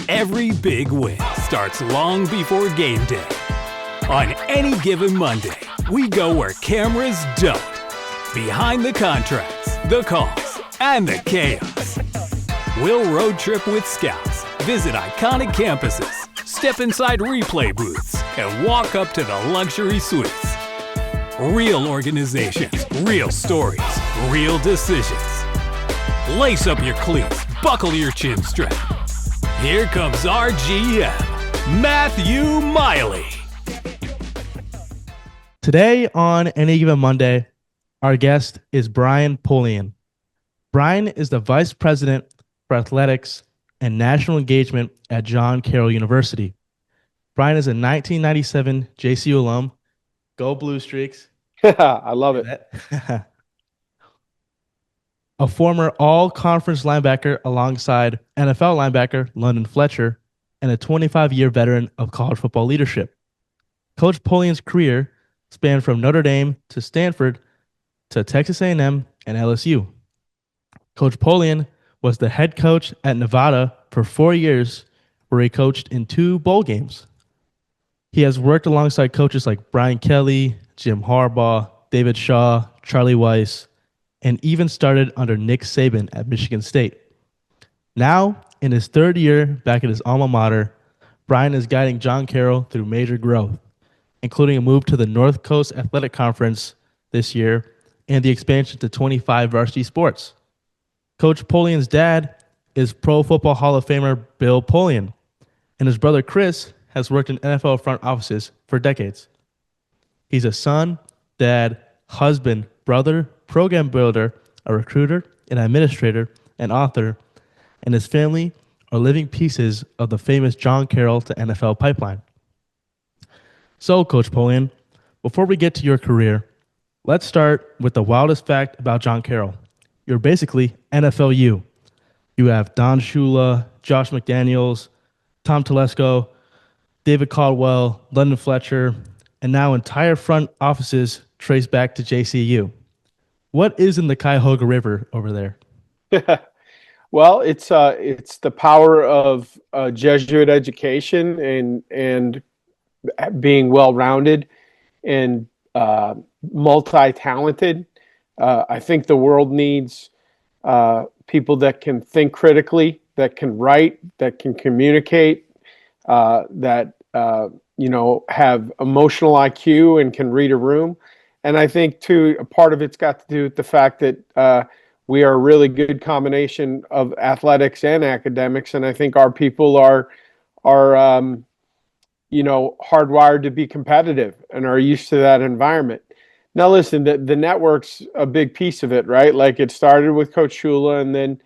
Every big win starts long before game day. On any given Monday, we go where cameras don't. Behind the contracts, the calls, and the chaos. We'll road trip with scouts, visit iconic campuses, step inside replay booths, and walk up to the luxury suites. Real organizations, real stories, real decisions. Lace up your cleats, buckle your chin strap. Here comes our GM, Matthew Miley. Today on Any Given Monday, our guest is Brian Polian. Brian is the Vice President for Athletics and National Engagement at John Carroll University. Brian is a 1997 JCU alum. Go Blue Streaks. I love it. A former all-conference linebacker alongside NFL linebacker London Fletcher, and a 25-year veteran of college football leadership. Coach Polian's career spanned from Notre Dame to Stanford to Texas A&M and LSU. Coach Polian was the head coach at Nevada for 4 years, where he coached in 2 bowl games. He has worked alongside coaches like Brian Kelly, Jim Harbaugh, David Shaw, Charlie Weiss, and even started under Nick Saban at Michigan State. Now, in his 3rd year back at his alma mater, Brian is guiding John Carroll through major growth, including a move to the North Coast Athletic Conference this year and the expansion to 25 varsity sports. Coach Polian's dad is Pro Football Hall of Famer Bill Polian, and his brother Chris has worked in NFL front offices for decades. He's a son, dad, husband, brother, program builder, a recruiter, an administrator, an author, and his family are living pieces of the famous John Carroll to NFL pipeline. So, Coach Polian, before we get to your career, let's start with the wildest fact about John Carroll. You're basically NFLU. You have Don Shula, Josh McDaniels, Tom Telesco, David Caldwell, London Fletcher, and now entire front offices trace back to JCU. What is in the Cuyahoga River over there? Well, it's the power of Jesuit education and being well-rounded and multi-talented. I think the world needs people that can think critically, that can write, that can communicate, that have emotional IQ and can read a room. And I think, too, a part of it's got to do with the fact that we are a really good combination of athletics and academics. And I think our people are hardwired to be competitive and are used to that environment. Now, listen, the network's a big piece of it, right? Like, it started with Coach Shula, and then,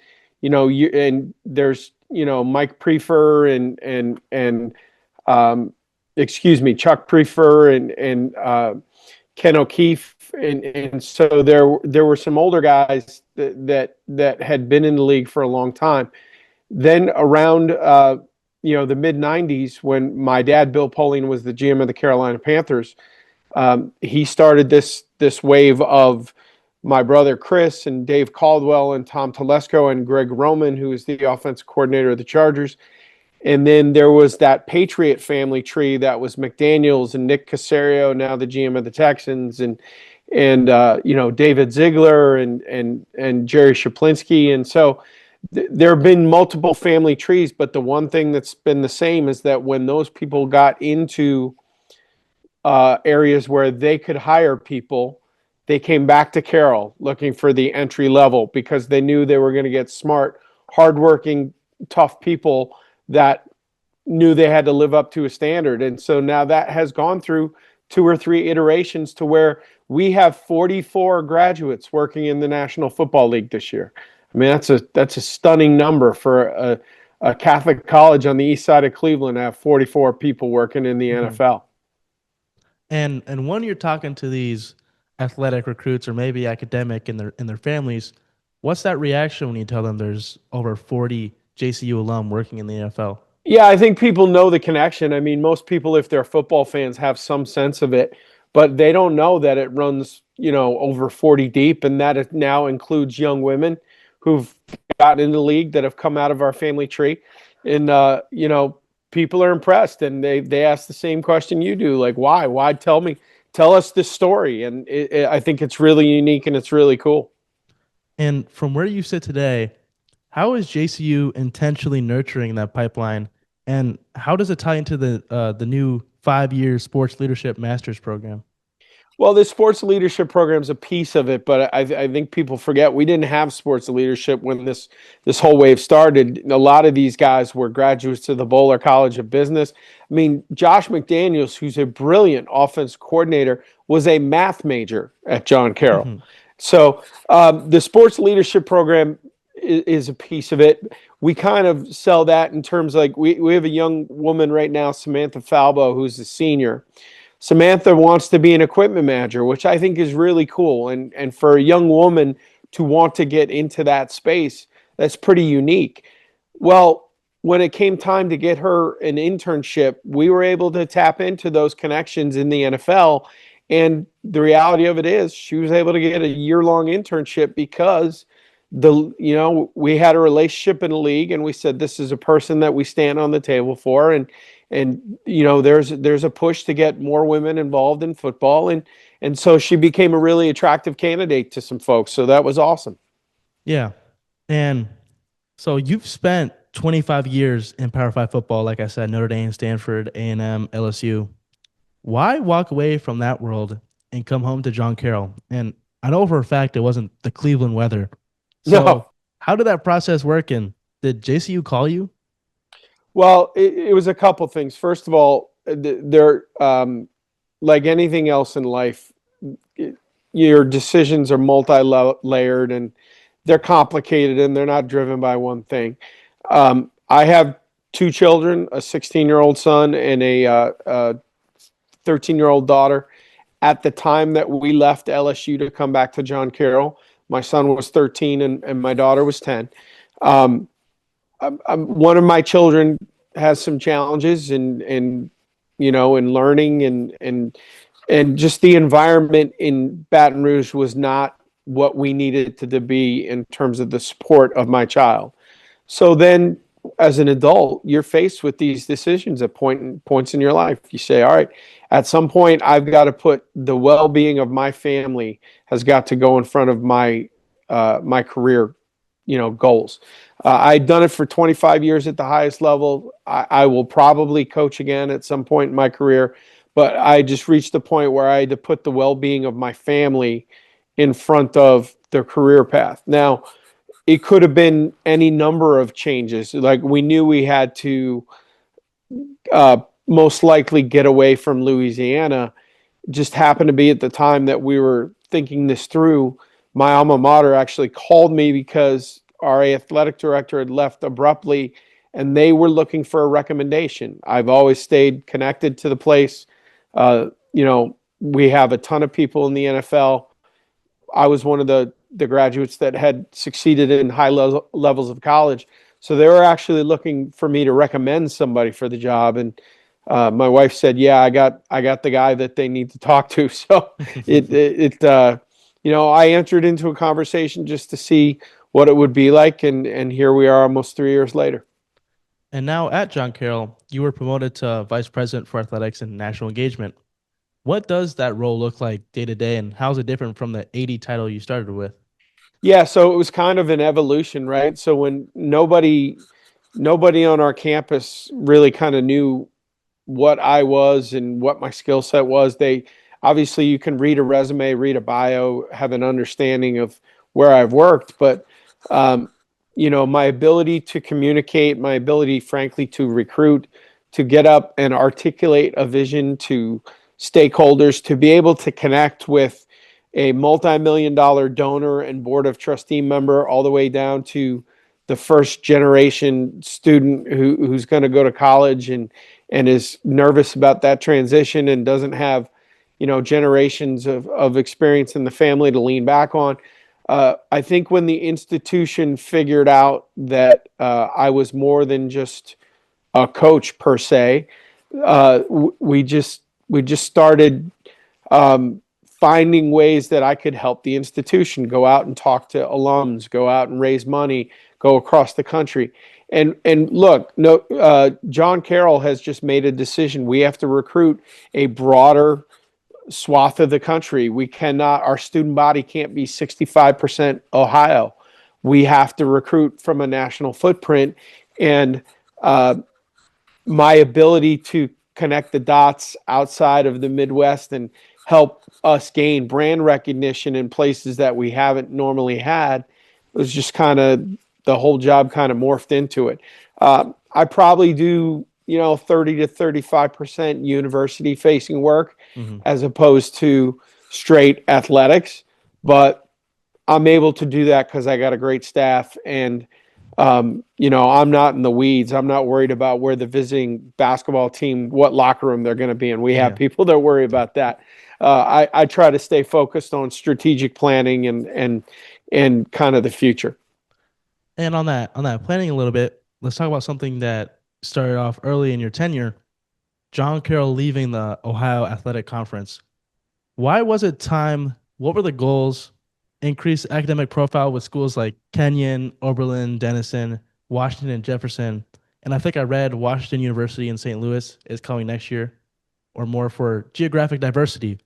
there's, Mike Prefer and Chuck Prefer and Ken O'Keefe, and so there were some older guys that had been in the league for a long time. Then around the mid '90s, when my dad Bill Polian was the GM of the Carolina Panthers, he started this wave of my brother Chris and Dave Caldwell and Tom Telesco and Greg Roman, who is the offensive coordinator of the Chargers. And then there was that Patriot family tree that was McDaniels and Nick Caserio, now the GM of the Texans, and David Ziegler and Jerry Shaplinski. And so there have been multiple family trees, but the one thing that's been the same is that when those people got into areas where they could hire people, they came back to Carroll looking for the entry level because they knew they were going to get smart, hardworking, tough people that knew they had to live up to a standard. And so now that has gone through 2 or 3 iterations to where we have 44 graduates working in the National Football League this year. I mean, that's a stunning number for a Catholic college on the east side of Cleveland to have 44 people working in the NFL. And when you're talking to these athletic recruits or maybe academic and their families, what's that reaction when you tell them there's over 40 JCU alum working in the NFL? Yeah, I think people know the connection. I mean, most people, if they're football fans, have some sense of it, but they don't know that it runs, over 40 deep, and that it now includes young women who've gotten in the league that have come out of our family tree. and people are impressed, and they ask the same question you do, like, why tell us this story. And I think it's really unique and it's really cool. And from where you sit today, how is JCU intentionally nurturing that pipeline, and how does it tie into the new 5-year sports leadership master's program? Well, the sports leadership program is a piece of it, but I think people forget we didn't have sports leadership when this whole wave started. A lot of these guys were graduates of the Bowler College of Business. I mean, Josh McDaniels, who's a brilliant offense coordinator, was a math major at John Carroll. Mhm. So the sports leadership program is a piece of it. We kind of sell that in terms like we have a young woman right now, Samantha Falbo, who's a senior. Samantha wants to be an equipment manager, which I think is really cool. And for a young woman to want to get into that space, that's pretty unique. Well, when it came time to get her an internship, we were able to tap into those connections in the NFL. And the reality of it is she was able to get a year-long internship because we had a relationship in the league, and we said this is a person that we stand on the table for. And there's a push to get more women involved in football, and so she became a really attractive candidate to some folks. So that was awesome. Yeah. And so you've spent 25 years in Power 5 football, like I said, Notre Dame, Stanford, A&M, LSU. Why walk away from that world and come home to John Carroll? And I know for a fact it wasn't the Cleveland weather. So No, how did that process work? And did JCU call you? well, it was a couple things. First of all, there like anything else in life, your decisions are multi-layered and they're complicated and they're not driven by one thing. I have two children, a 16-year-old son and a 13-year-old daughter. At the time that we left LSU to come back to John Carroll, my son was 13 and my daughter was 10. Um, One of my children has some challenges in learning and just the environment in Baton Rouge was not what we needed to be in terms of the support of my child. So then as an adult, you're faced with these decisions at points in your life. You say, all right, at some point I've got to put the well-being of my family has got to go in front of my career, goals. I'd done it for 25 years at the highest level. I will probably coach again at some point in my career, but I just reached the point where I had to put the well-being of my family in front of the career path. Now, it could have been any number of changes. Like we knew we had to most likely get away from Louisiana. Just happened to be at the time that we were thinking this through. My alma mater actually called me because our athletic director had left abruptly and they were looking for a recommendation. I've always stayed connected to the place. We have a ton of people in the NFL. I was one of the graduates that had succeeded in high levels of college. So they were actually looking for me to recommend somebody for the job. And my wife said, yeah, I got the guy that they need to talk to. So I entered into a conversation just to see what it would be like. And here we are almost 3 years later. And now at John Carroll, you were promoted to vice president for athletics and national engagement. What does that role look like day to day, and how is it different from the 80 title you started with? Yeah, so it was kind of an evolution, right? So when nobody on our campus really kind of knew what I was and what my skill set was, they obviously you can read a resume, read a bio, have an understanding of where I've worked, but my ability to communicate, my ability, frankly, to recruit, to get up and articulate a vision to stakeholders, to be able to connect with a multi-million-dollar donor and board of trustee member all the way down to the first generation student who's going to go to college and is nervous about that transition and doesn't have generations of experience in the family to lean back on. I think when the institution figured out that I was more than just a coach per se, we just started finding ways that I could help the institution go out and talk to alums, go out and raise money, go across the country. And look, no, John Carroll has just made a decision. We have to recruit a broader swath of the country. We cannot, our student body can't be 65% Ohio. We have to recruit from a national footprint. And my ability to connect the dots outside of the Midwest and help us gain brand recognition in places that we haven't normally had was just kind of the whole job kind of morphed into it. I probably do, 30 to 35% university facing work as opposed to straight athletics, but I'm able to do that because I got a great staff and I'm not in the weeds. I'm not worried about where the visiting basketball team, what locker room they're going to be in. We have people that worry about that. I try to stay focused on strategic planning and kind of the future. And on that planning a little bit, let's talk about something that started off early in your tenure. John Carroll leaving the Ohio Athletic Conference. Why was it time? What were the goals? Increase academic profile with schools like Kenyon, Oberlin, Denison, Washington, Jefferson. And I think I read Washington University in St. Louis is coming next year, or more for geographic diversity,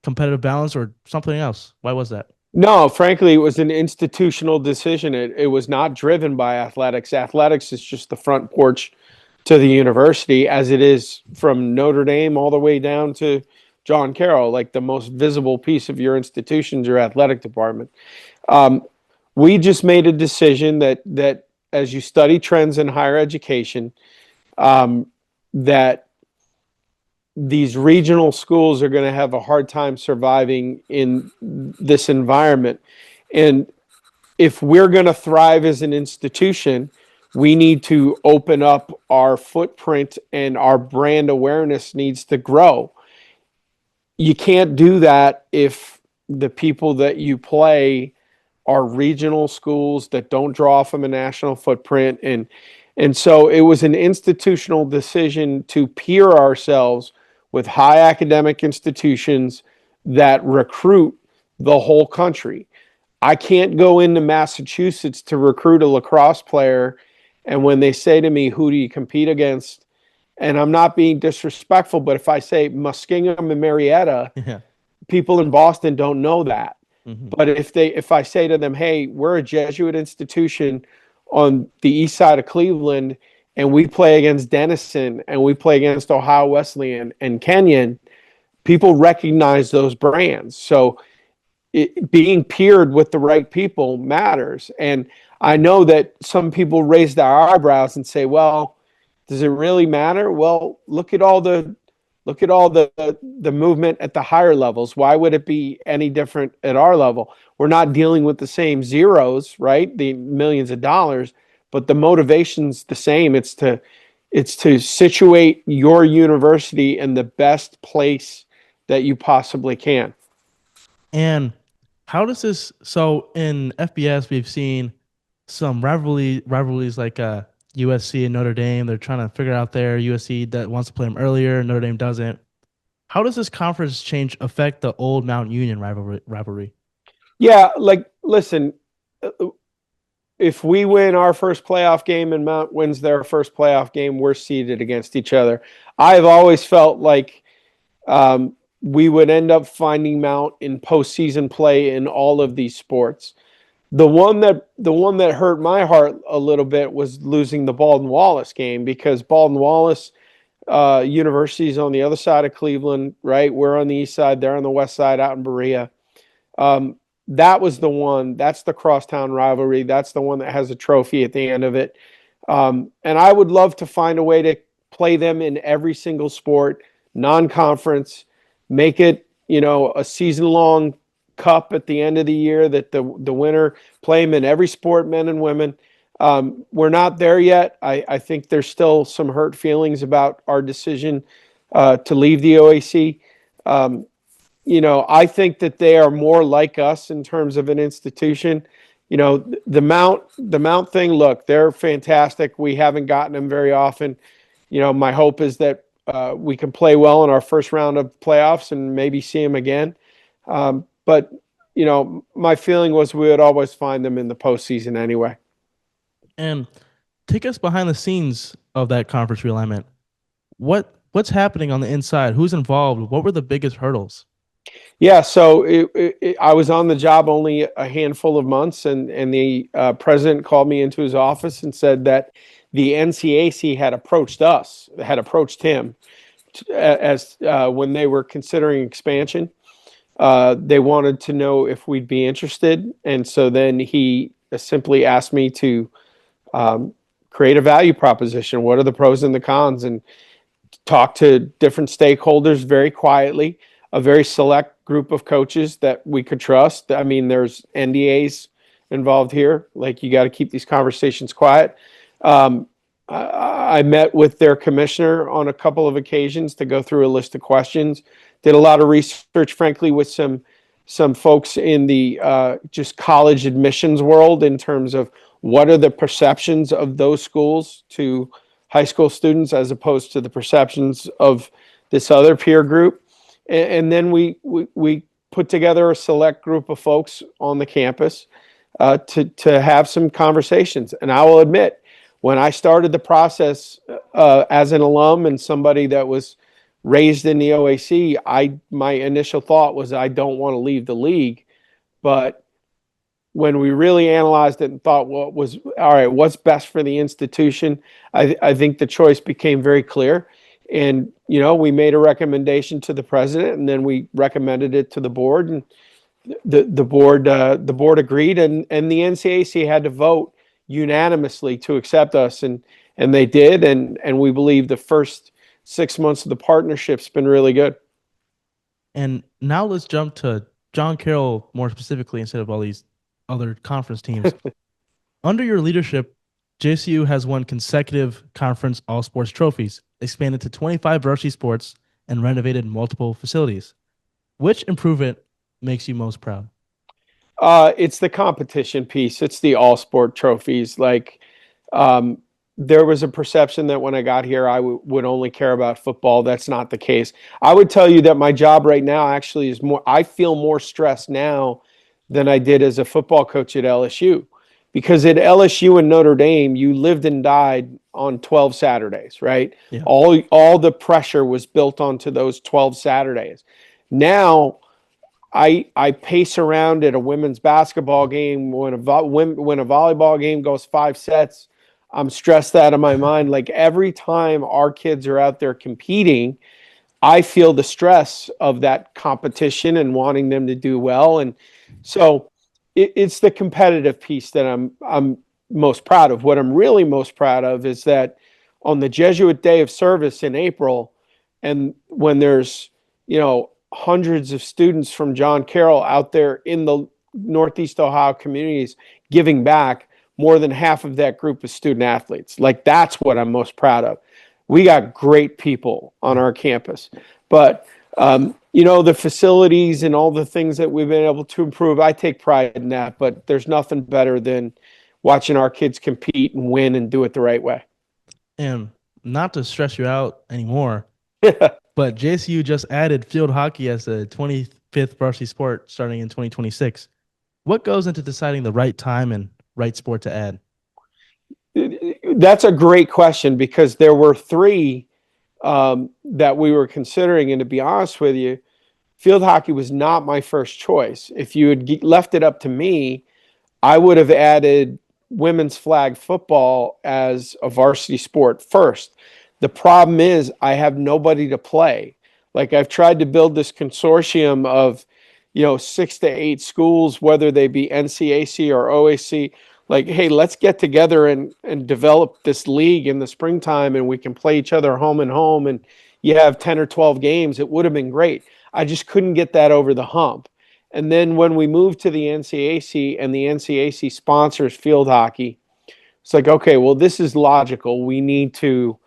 competitive balance, or something else. Why was that? No, frankly, it was an institutional decision. It was not driven by athletics. Athletics is just the front porch to the university, as it is from Notre Dame all the way down to John Carroll. Like, the most visible piece of your institution's your athletic department. We just made a decision that as you study trends in higher education, that these regional schools are going to have a hard time surviving in this environment. And if we're going to thrive as an institution, we need to open up our footprint, and our brand awareness needs to grow. You can't do that if the people that you play are regional schools that don't draw from a national footprint. And so it was an institutional decision to peer ourselves with high academic institutions that recruit the whole country. I can't go into Massachusetts to recruit a lacrosse player, and when they say to me, who do you compete against? And I'm not being disrespectful, but if I say Muskingum and Marietta, people in Boston don't know that. But if I say to them, hey, we're a Jesuit institution on the east side of Cleveland, and we play against Denison, and we play against Ohio Wesleyan and Kenyon, people recognize those brands. So being peered with the right people matters. And I know that some people raise their eyebrows and say, well, does it really matter? Well, look at all the movement at the higher levels. Why would it be any different at our level? We're not dealing with the same zeros, right? The millions of dollars, but the motivation's the same. It's to situate your university in the best place that you possibly can. And how does this? So in FBS, we've seen some rivalries like USC and Notre Dame. They're trying to figure out there. USC that wants to play them earlier, Notre Dame doesn't. How does this conference change affect the old Mount Union rivalry? Yeah, like, listen, if we win our first playoff game and Mount wins their first playoff game, we're seeded against each other. I've always felt like we would end up finding Mount in postseason play in all of these sports. The one that hurt my heart a little bit was losing the Baldwin Wallace game, because Baldwin Wallace University is on the other side of Cleveland, right? We're on the east side, they're on the west side out in Berea. That was the one. That's the crosstown rivalry. That's the one that has a trophy at the end of it. And I would love to find a way to play them in every single sport, non-conference, make it, a season-long cup at the end of the year that the winner play them in every sport, men and women. We're not there yet. I think there's still some hurt feelings about our decision to leave the OAC. I think that they are more like us in terms of an institution. The Mount thing, look, they're fantastic. We haven't gotten them very often. My hope is that we can play well in our first round of playoffs and maybe see them again. But my feeling was we would always find them in the postseason anyway. And Take us behind the scenes of that conference realignment. What's happening on the inside? Who's involved? What were the biggest hurdles? Yeah, so I was on the job only a handful of months, and the president called me into his office and said that the NCAC had approached him as when they were considering expansion. They wanted to know if we'd be interested, and so then he simply asked me to create a value proposition. What are the pros and the cons? And talk to different stakeholders very quietly, a very select group of coaches that we could trust. I mean, there's NDAs involved here. Like, you got to keep these conversations quiet. I met with their commissioner on a couple of occasions to go through a list of questions. Did a lot of research, frankly, with some folks in the just college admissions world in terms of what are the perceptions of those schools to high school students as opposed to the perceptions of this other peer group. And then we put together a select group of folks on the campus to have some conversations. And I will admit, when I started the process as an alum and somebody that was raised in the OAC, my initial thought was I don't want to leave the league. But when we really analyzed it and thought, well, all right, what's best for the institution, I think the choice became very clear. And, we made a recommendation to the president, and then we recommended it to the board, and the board agreed, and the NCAC had to vote unanimously to accept us, and they did, and we believe the first 6 months of the partnership's been really good. And now let's jump to John Carroll more specifically instead of all these other conference teams. Under your leadership, JCU has won consecutive conference all-sports trophies, expanded to 25 varsity sports, and renovated multiple facilities. Which improvement makes you most proud? It's the competition piece. It's the all-sport trophies. Like, there was a perception that when I got here, I would only care about football. That's not the case. I would tell you that my job right now actually is I feel more stressed now than I did as a football coach at LSU. Because at LSU and Notre Dame, you lived and died on 12 Saturdays, right? Yeah. All the pressure was built onto those 12 Saturdays. Now, I pace around at a women's basketball game. When a volleyball game goes 5 sets, I'm stressed out of my mind. Like, every time our kids are out there competing, I feel the stress of that competition and wanting them to do well. And so it's the competitive piece that I'm most proud of. What I'm really most proud of is that on the Jesuit Day of Service in April, and when there's, hundreds of students from John Carroll out there in the Northeast Ohio communities giving back, more than half of that group is student athletes. Like, that's what I'm most proud of. We got great people on our campus, but the facilities and all the things that we've been able to improve, I take pride in that, but there's nothing better than watching our kids compete and win and do it the right way. And not to stress you out anymore, but JCU just added field hockey as a 25th varsity sport starting in 2026. What goes into deciding the right time and right sport to add? That's a great question, because there were 3 that we were considering. And to be honest with you, field hockey was not my first choice. If you had left it up to me, I would have added women's flag football as a varsity sport first. The problem is I have nobody to play. Like, I've tried to build this consortium of, 6 to 8 schools, whether they be NCAC or OAC. Like, hey, let's get together and develop this league in the springtime, and we can play each other home and home, and you have 10 or 12 games. It would have been great. I just couldn't get that over the hump. And then when we moved to the NCAC and the NCAC sponsors field hockey, it's like, okay, well, this is logical. We need to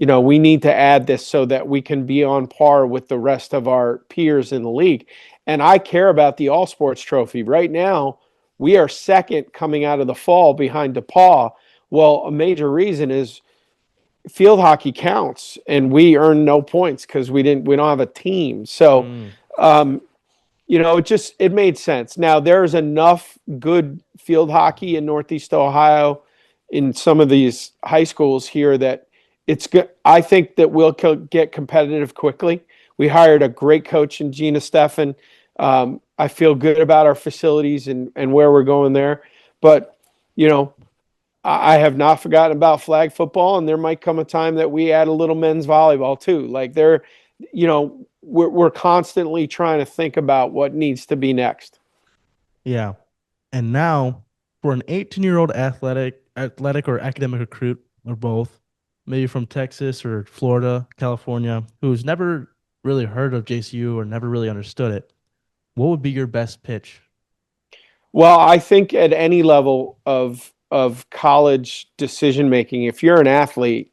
add this so that we can be on par with the rest of our peers in the league. And I care about the all sports trophy. Right now, we are second coming out of the fall behind DePaul. Well, a major reason is field hockey counts, and we earn no points because we don't have a team. So, it made sense. Now, there's enough good field hockey in Northeast Ohio in some of these high schools here that it's good. I think that we'll get competitive quickly. We hired a great coach in Gina Steffen. I feel good about our facilities and where we're going there. But, you know, I have not forgotten about flag football, and there might come a time that we add a little men's volleyball too. Like we're constantly trying to think about what needs to be next. Yeah. And now, for an 18-year-old athletic or academic recruit, or both, maybe from Texas or Florida, California, who's never really heard of JCU or never really understood it, what would be your best pitch? Well, I think at any level of college decision making, if you're an athlete,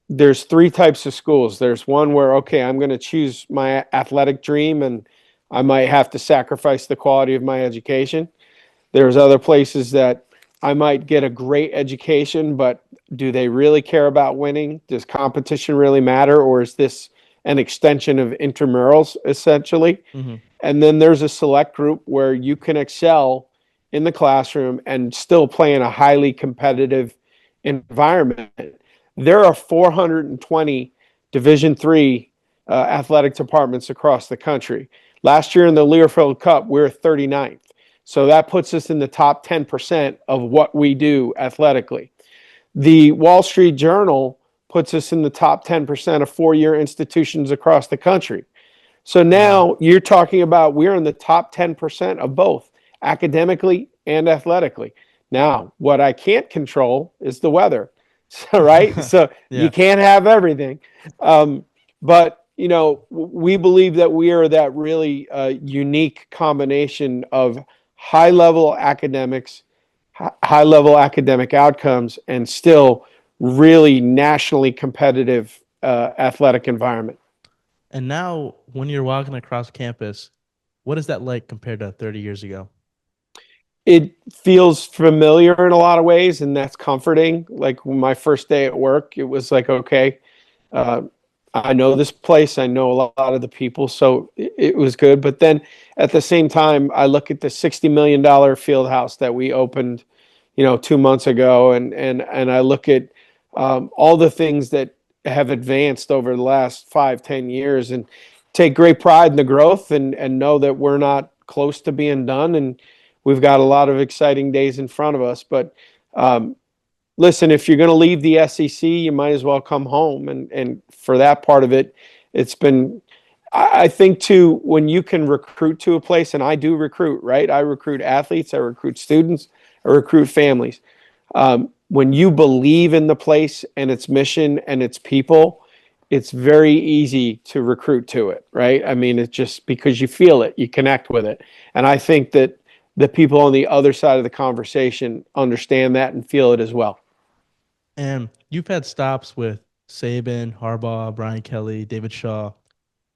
there's three types of schools. There's one where, okay, I'm going to choose my athletic dream and I might have to sacrifice the quality of my education. There's other places that I might get a great education, but do they really care about winning? Does competition really matter? Or is this an extension of intramurals, essentially? Mm-hmm. And then there's a select group where you can excel in the classroom and still play in a highly competitive environment. There are 420 Division III athletic departments across the country. Last year in the Learfield Cup, we were 39th. So that puts us in the top 10% of what we do athletically. The Wall Street Journal puts us in the top 10% of four-year institutions across the country. So now you're talking about we're in the top 10% of both academically and athletically. Now, what I can't control is the weather, right? So Yeah. you can't have everything. But, you know, we believe that we are that really unique combination of high-level academics, high-level academic outcomes, and still really nationally competitive athletic environment. And now, when you're walking across campus, what is that like compared to 30 years ago? It feels familiar in a lot of ways, and that's comforting. Like my first day at work, it was like, okay, I know this place. I know a lot of the people, so it was good. But then at the same time, I look at the $60 million field house that we opened, 2 months ago, and I look at all the things that have advanced over the last 5-10 years, and take great pride in the growth and know that we're not close to being done, and we've got a lot of exciting days in front of us. But listen, if you're going to leave the SEC, you might as well come home. And for that part of it, it's been, I think too, when you can recruit to a place, and I do recruit, right? I recruit athletes, I recruit students, I recruit families. When you believe in the place and its mission and its people, it's very easy to recruit to it, right? I mean, it's just because you feel it, you connect with it. And I think that the people on the other side of the conversation understand that and feel it as well. And you've had stops with Saban, Harbaugh, Brian Kelly, David Shaw.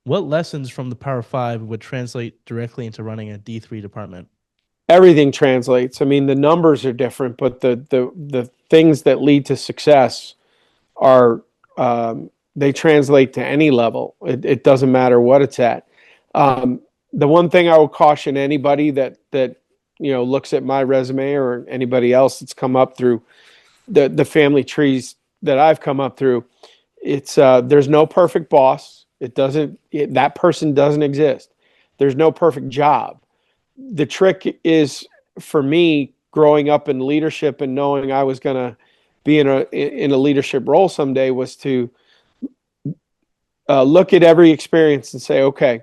What lessons from the Power Five would translate directly into running a D3 department? Everything translates. I mean, the numbers are different, but the things that lead to success are they translate to any level. It doesn't matter what it's at. The one thing I would caution anybody that looks at my resume, or anybody else that's come up through the family trees that I've come up through, it's there's no perfect boss. That person doesn't exist. There's no perfect job. The trick is, for me, growing up in leadership and knowing I was going to be in a leadership role someday, was to look at every experience and say, okay,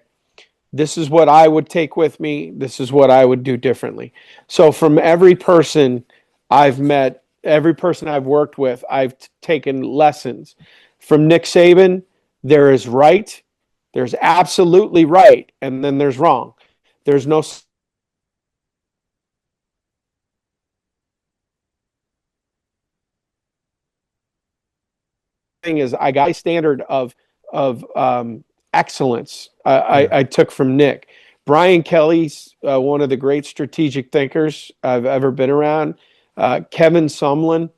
this is what I would take with me. This is what I would do differently. So from every person I've met, every person I've worked with, I've taken lessons. From Nick Saban, there is right, there's absolutely right, and then there's wrong. There's no thing is, I got a standard of excellence. I took from Nick. Brian Kelly's one of the great strategic thinkers I've ever been around. Kevin Sumlin,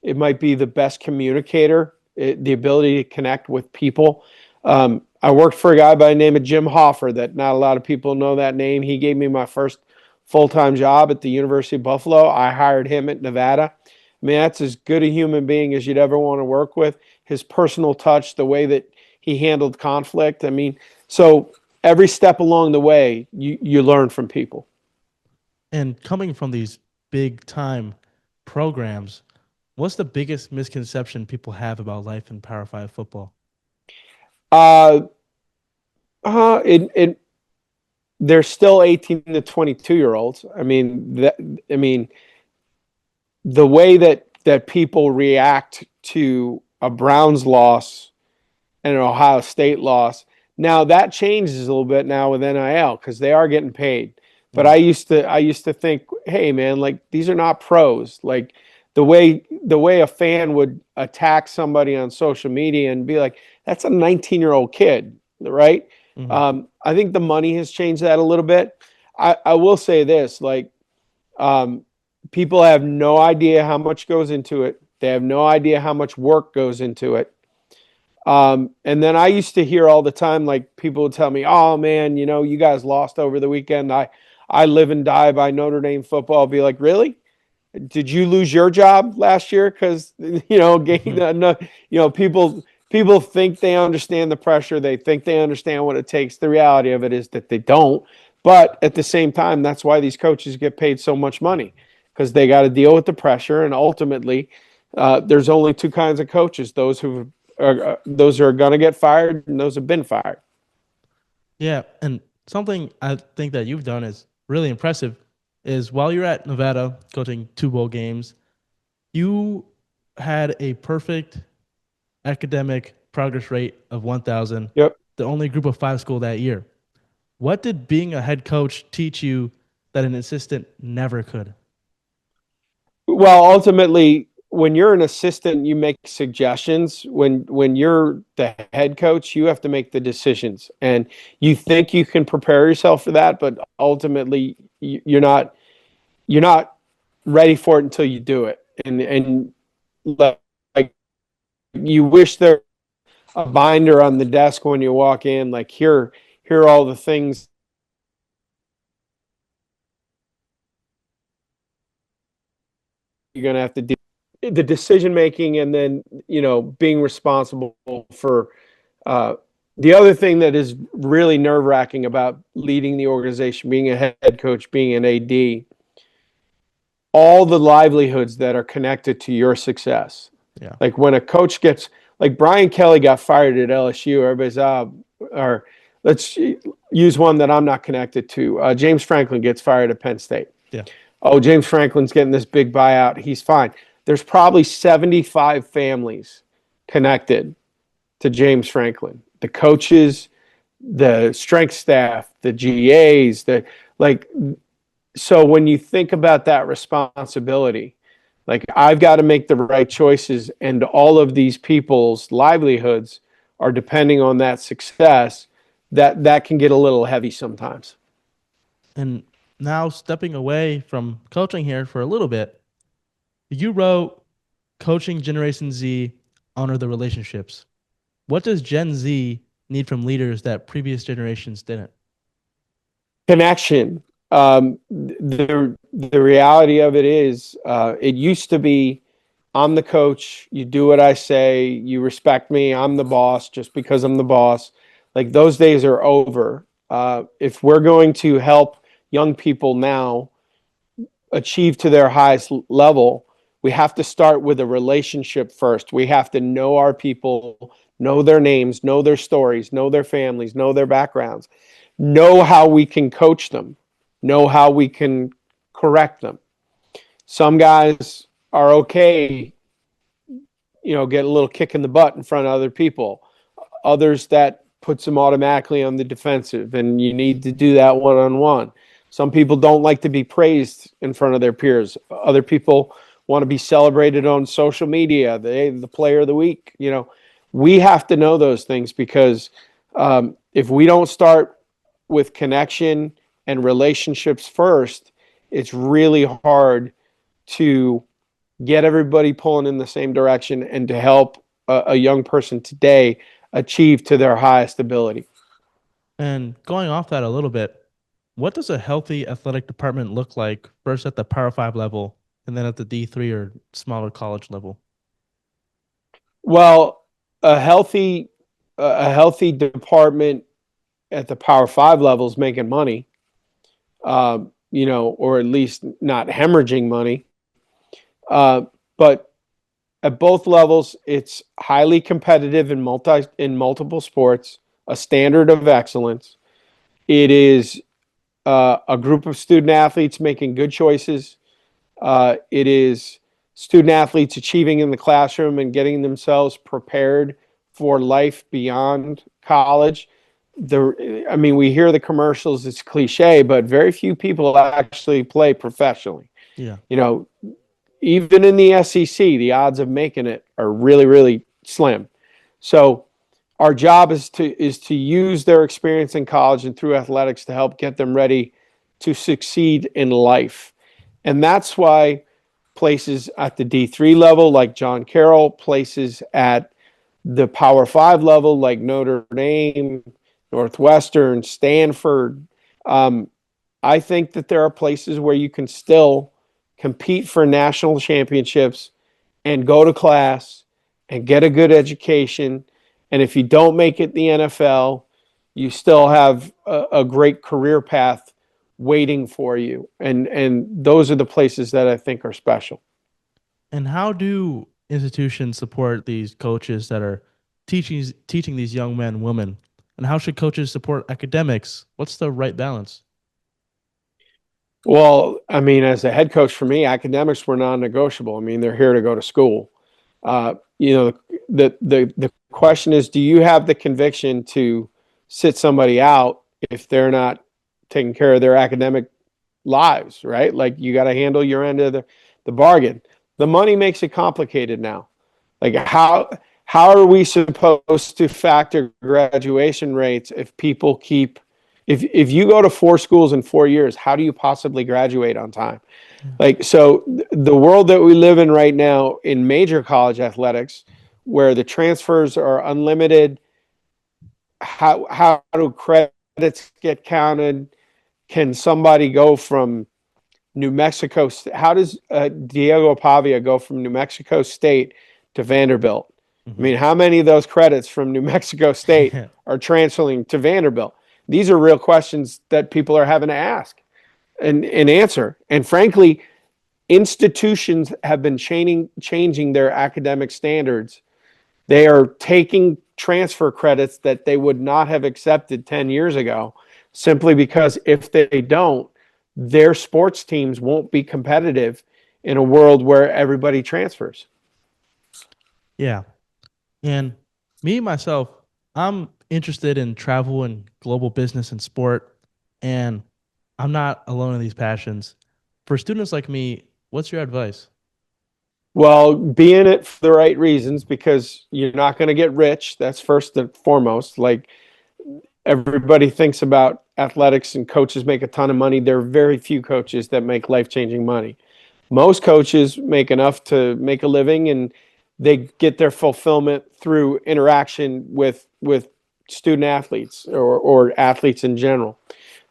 it might be the best communicator, the ability to connect with people. I worked for a guy by the name of Jim Hoffer that not a lot of people know that name. He gave me my first full-time job at the University of Buffalo. I hired him at Nevada. I mean, that's as good a human being as you'd ever want to work with. His personal touch, the way that he handled conflict. I mean, so every step along the way, you learn from people. And coming from these big time programs, what's the biggest misconception people have about life in Power 5 football? They're still 18 to 22-year-olds. I mean, the way that people react to a Browns loss and an Ohio State loss, now that changes a little bit now with NIL because they are getting paid. But I used to think, hey man, like these are not pros. Like the way a fan would attack somebody on social media and be like, that's a 19-year-old kid, right? Mm-hmm. I think the money has changed that a little bit. I will say this, like people have no idea how much goes into it. They have no idea how much work goes into it. And then I used to hear all the time, like people would tell me, oh man, you guys lost over the weekend. I live and die by Notre Dame football. I'll be like, really? Did you lose your job last year? Because people think they understand the pressure. They think they understand what it takes. The reality of it is that they don't. But at the same time, that's why these coaches get paid so much money, because they got to deal with the pressure. And ultimately, there's only two kinds of coaches: those who are going to get fired, and those who've been fired. Yeah, and something I think that you've done is really impressive is while you're at Nevada coaching 2 bowl games, you had a perfect academic progress rate of 1,000. Yep. The only group of 5 school that year. What did being a head coach teach you that an assistant never could? Well, ultimately, when you're an assistant, you make suggestions. When you're the head coach, you have to make the decisions, and you think you can prepare yourself for that, but ultimately, you're not ready for it until you do it. And like you wish there a binder on the desk when you walk in, like here are all the things you're going to have to do, the decision making, and then being responsible for the other thing that is really nerve-wracking about leading the organization, being a head coach, being an AD, all the livelihoods that are connected to your success. Yeah. Like when a coach gets, like Brian Kelly got fired at LSU, everybody's or let's use one that I'm not connected to. James Franklin gets fired at Penn State. Yeah. Oh, James Franklin's getting this big buyout. He's fine. There's probably 75 families connected to James Franklin. The coaches, the strength staff, the GAs, so when you think about that responsibility, like I've got to make the right choices, and all of these people's livelihoods are depending on that success, that can get a little heavy sometimes. And now stepping away from coaching here for a little bit, you wrote Coaching Generation Z, Honor the Relationships. What does Gen Z need from leaders that previous generations didn't? Connection. The reality of it is, it used to be, I'm the coach, you do what I say, you respect me, I'm the boss just because I'm the boss. Like those days are over. If we're going to help young people now achieve to their highest level, we have to start with a relationship first. We have to know our people, know their names, know their stories, know their families, know their backgrounds, know how we can coach them, know how we can correct them. Some guys are okay, get a little kick in the butt in front of other people. Others, that puts them automatically on the defensive, and you need to do that one-on-one. Some people don't like to be praised in front of their peers. Other people want to be celebrated on social media, the player of the week. We have to know those things, because if we don't start with connection and relationships first, it's really hard to get everybody pulling in the same direction and to help a young person today achieve to their highest ability. And going off that a little bit, What does a healthy athletic department look like first at the Power Five level and then at the D3 or smaller college level? Well, a healthy department at the Power Five level is making money, or at least not hemorrhaging money. But at both levels, it's highly competitive in multiple sports, a standard of excellence. It is a group of student athletes making good choices. It is student athletes achieving in the classroom and getting themselves prepared for life beyond college. We hear the commercials, it's cliche, but very few people actually play professionally. Yeah. Even in the SEC, the odds of making it are really, really slim. So our job is to use their experience in college and through athletics to help get them ready to succeed in life. And that's why places at the D3 level, like John Carroll, places at the Power Five level, like Notre Dame, Northwestern, Stanford, I think that there are places where you can still compete for national championships and go to class and get a good education. And if you don't make it in the NFL, you still have a great career path waiting for you. And those are the places that I think are special. And how do institutions support these coaches that are teaching these young men and women? And how should coaches support academics? What's the right balance? Well, as a head coach for me, academics were non-negotiable. They're here to go to school. The question is, do you have the conviction to sit somebody out if they're not taking care of their academic lives, right? Like, you got to handle your end of the bargain. The money makes it complicated now. Like, how are we supposed to factor graduation rates if people keep if you go to 4 schools in 4 years, how do you possibly graduate on time? So the world that we live in right now in major college athletics, where the transfers are unlimited, how do credits get counted? Can somebody go from New Mexico? How does Diego Pavia go from New Mexico State to Vanderbilt? Mm-hmm. How many of those credits from New Mexico State are transferring to Vanderbilt? These are real questions that people are having to ask and answer. And frankly, institutions have been changing their academic standards. They are taking transfer credits that they would not have accepted 10 years ago, simply because if they don't, their sports teams won't be competitive in a world where everybody transfers. Yeah. And me, myself, I'm interested in travel and global business and sport, and I'm not alone in these passions. For students like me, what's your advice? Well, be in it for the right reasons, because you're not going to get rich. That's first and foremost. Like, everybody thinks about athletics and coaches make a ton of money. There are very few coaches that make life-changing money. Most coaches make enough to make a living, and they get their fulfillment through interaction with student athletes or athletes in general.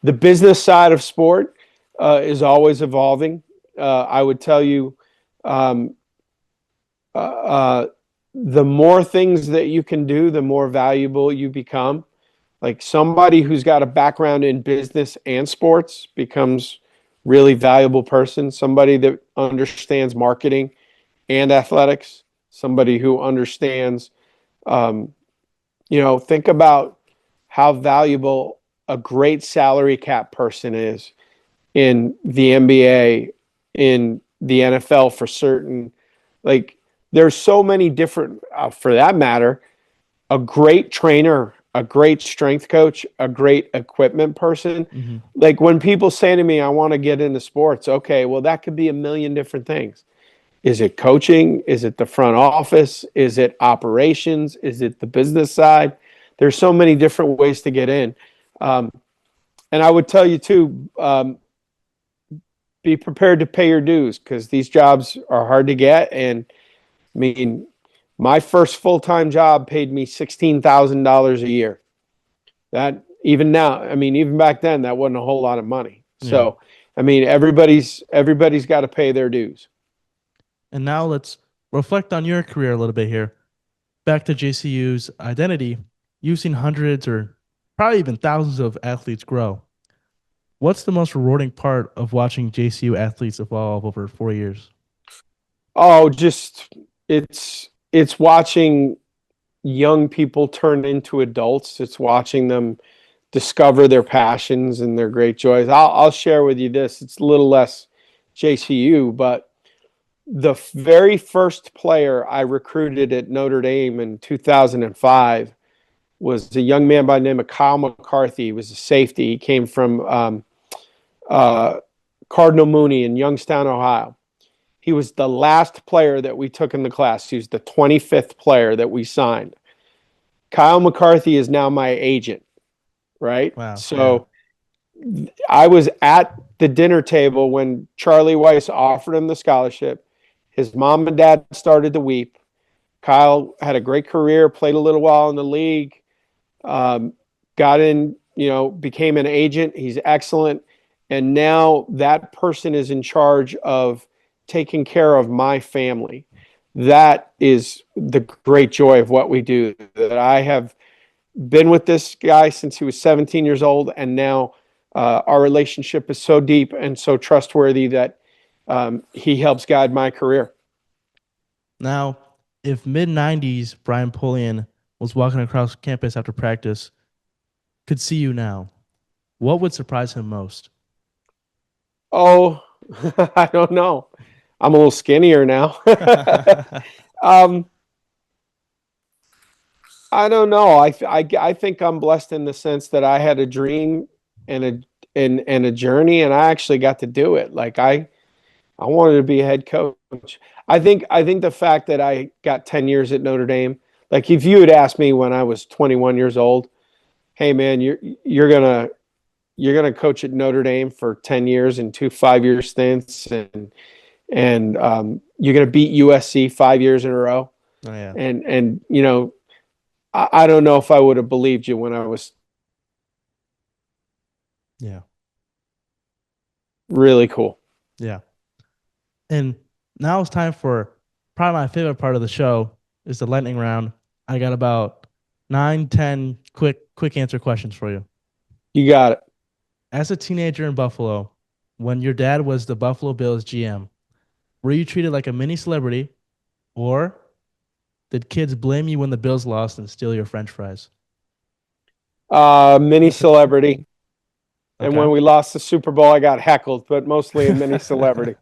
The business side of sport is always evolving. I would tell you, the more things that you can do, the more valuable you become. Like, somebody who's got a background in business and sports becomes really valuable person. Somebody that understands marketing and athletics, somebody who understands, think about how valuable a great salary cap person is in the NBA, in the NFL for certain. Like, there's so many different, for that matter, a great trainer, a great strength coach, a great equipment person. Mm-hmm. Like, when people say to me, I want to get into sports, okay, well, that could be a million different things. Is it coaching? Is it the front office? Is it operations? Is it the business side? There's so many different ways to get in. And I would tell you too, be prepared to pay your dues, because these jobs are hard to get. And my first full-time job paid me $16,000 a year. That Even now, I mean, even back then, that wasn't a whole lot of money. Yeah. So, I mean, everybody's got to pay their dues. And now let's reflect on your career a little bit here. Back to JCU's identity. You've seen hundreds or probably even thousands of athletes grow. What's the most rewarding part of watching JCU athletes evolve over 4 years? Oh, just it's watching young people turn into adults. It's watching them discover their passions and their great joys. I'll share with you this. It's a little less JCU, but the very first player I recruited at Notre Dame in 2005 was a young man by the name of Kyle McCarthy. He was a safety. He came from Cardinal Mooney in Youngstown, Ohio. He was the last player that we took in the class. He was the 25th player that we signed. Kyle McCarthy is now my agent, right? Wow. So I was at the dinner table when Charlie Weiss offered him the scholarship. His mom and dad started to weep. Kyle had a great career, played a little while in the league, got in, became an agent. He's excellent. And now that person is in charge of taking care of my family. That is the great joy of what we do, that I have been with this guy since he was 17 years old. And now our relationship is so deep and so trustworthy that he helps guide my career. Now, if mid-90s Brian Polian was walking across campus after practice, could see you now, what would surprise him most? Oh, I don't know. I'm a little skinnier now. I don't know. I think I'm blessed in the sense that I had a dream and a journey, and I actually got to do it. Like I wanted to be a head coach. I think the fact that I got 10 years at Notre Dame, like if you had asked me when I was 21 years old, hey man, you're gonna coach at Notre Dame for 10 years and 2 5-year stints, and you're gonna beat USC 5 years in a row. Oh, yeah. And I don't know if I would have believed you when I was Yeah. really cool. Yeah. And now it's time for probably my favorite part of the show is the lightning round. I got about 9, 10 quick answer questions for you. You got it. As a teenager in Buffalo, when your dad was the Buffalo Bills GM, were you treated like a mini celebrity, or did kids blame you when the Bills lost and steal your French fries? Mini celebrity. And Okay. when we lost the Super Bowl, I got heckled, but mostly a mini celebrity.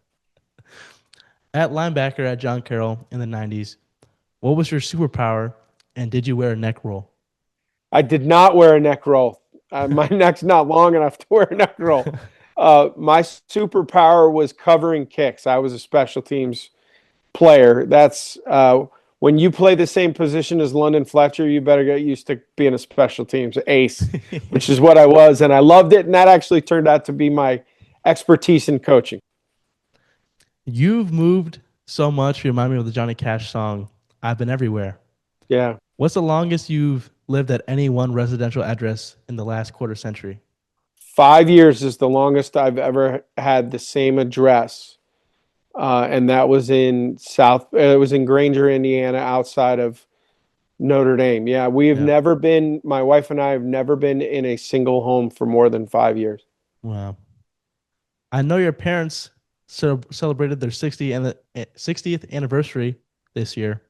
At linebacker at John Carroll in the 90s, what was your superpower, and did you wear a neck roll? I did not wear a neck roll. My neck's not long enough to wear a neck roll. My superpower was covering kicks. I was a special teams player. That's when you play the same position as London Fletcher, you better get used to being a special teams ace, which is what I was. And I loved it. And that actually turned out to be my expertise in coaching. You've moved so much. You remind me of the Johnny Cash song, I've Been Everywhere. Yeah. What's the longest you've lived at any one residential address in the last quarter century? 5 years is the longest I've ever had the same address. And that was in it was in Granger, Indiana, outside of Notre Dame. Yeah, my wife and I have never been in a single home for more than 5 years. Wow. I know your parents celebrated their 60th anniversary this year.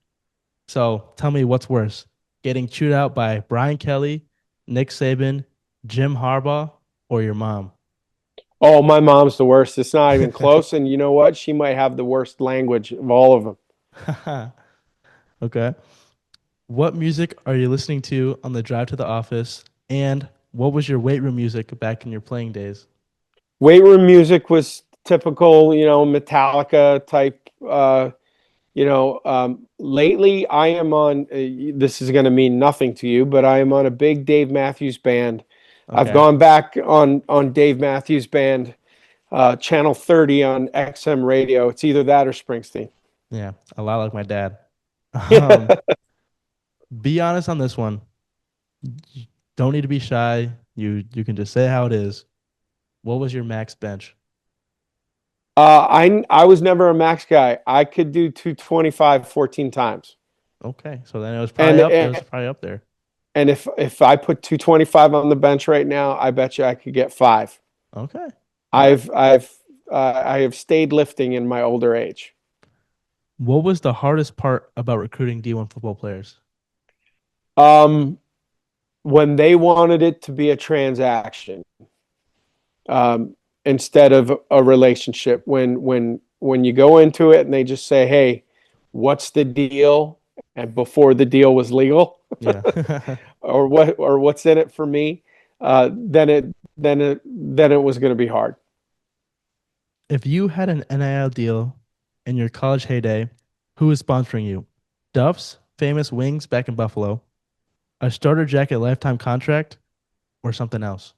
So tell me what's worse, getting chewed out by Brian Kelly, Nick Saban, Jim Harbaugh, or your mom? Oh, my mom's the worst. It's not even close. And you know what? She might have the worst language of all of them. Okay. What music are you listening to on the drive to the office? And what was your weight room music back in your playing days? Weight room music was typical, Metallica type. Lately I am on, this is going to mean nothing to you, but I am on a big Dave Matthews Band. Okay. I've gone back on Dave Matthews Band, channel 30 on XM radio. It's either that or Springsteen. Yeah, a lot like my dad. Be honest on this one. You don't need to be shy. You can just say how it is. What was your max bench? I was never a max guy. I could do 225 14 times. Okay, so then it was And probably up. It was and, probably up there. and if I put 225 on the bench right now, I bet you I could get 5. Okay. I have stayed lifting in my older age. What was the hardest part about recruiting D1 football players? Um, when they wanted it to be a transaction, instead of a relationship. When you go into it and they just say, "Hey, what's the deal?" and before the deal was legal, Yeah. or what's in it for me, then it was going to be hard. If you had an NIL deal in your college heyday, who was sponsoring you? Duff's famous wings back in Buffalo, a starter jacket lifetime contract, or something else?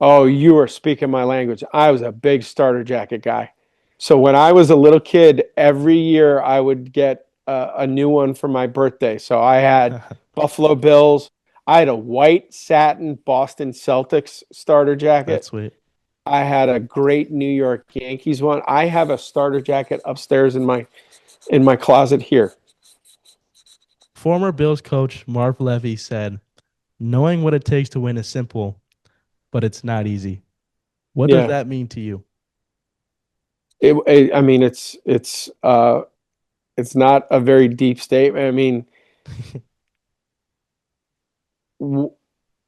Oh, you are speaking my language. I was a big starter jacket guy. So when I was a little kid, every year I would get a new one for my birthday. So I had Buffalo Bills. I had a white satin Boston Celtics starter That's jacket. sweet. I had a great New York Yankees one. I have a starter jacket upstairs in my closet here. Former Bills coach Marv Levy said, knowing what it takes to win is simple, but it's not easy. What does Yeah. that mean to you? I mean, it's not a very deep statement. I mean,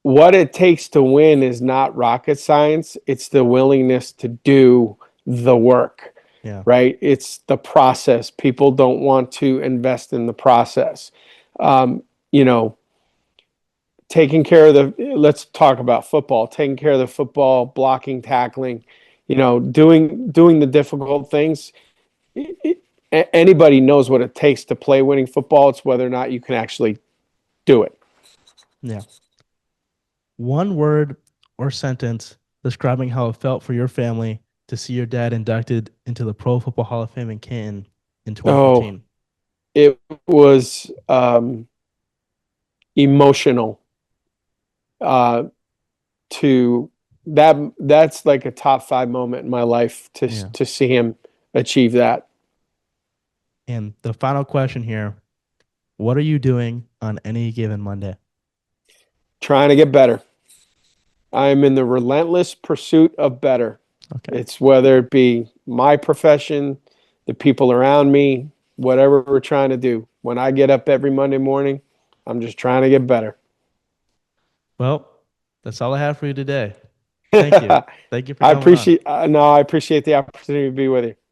what it takes to win is not rocket science. It's the willingness to do the work, Yeah. right? It's the process. People don't want to invest in the process. Um, you know, taking care of let's talk about football, taking care of the football, blocking, tackling, doing the difficult things. Anybody knows what it takes to play winning football. It's whether or not you can actually do it. Yeah. One word or sentence describing how it felt for your family to see your dad inducted into the Pro Football Hall of Fame in Canton in Oh, 2015. it was emotional. Uh, to that's like a top 5 moment in my life to Yeah. to see him achieve that. And the final question here, what are you doing on any given Monday? Trying to get better. I'm in the relentless pursuit of better. Okay. It's whether it be my profession, the people around me, whatever we're trying to do. When I get up every Monday morning, I'm just trying to get better. Well, that's all I have for you today. Thank you. I Thank you for coming on. appreciate no, I appreciate the opportunity to be with you.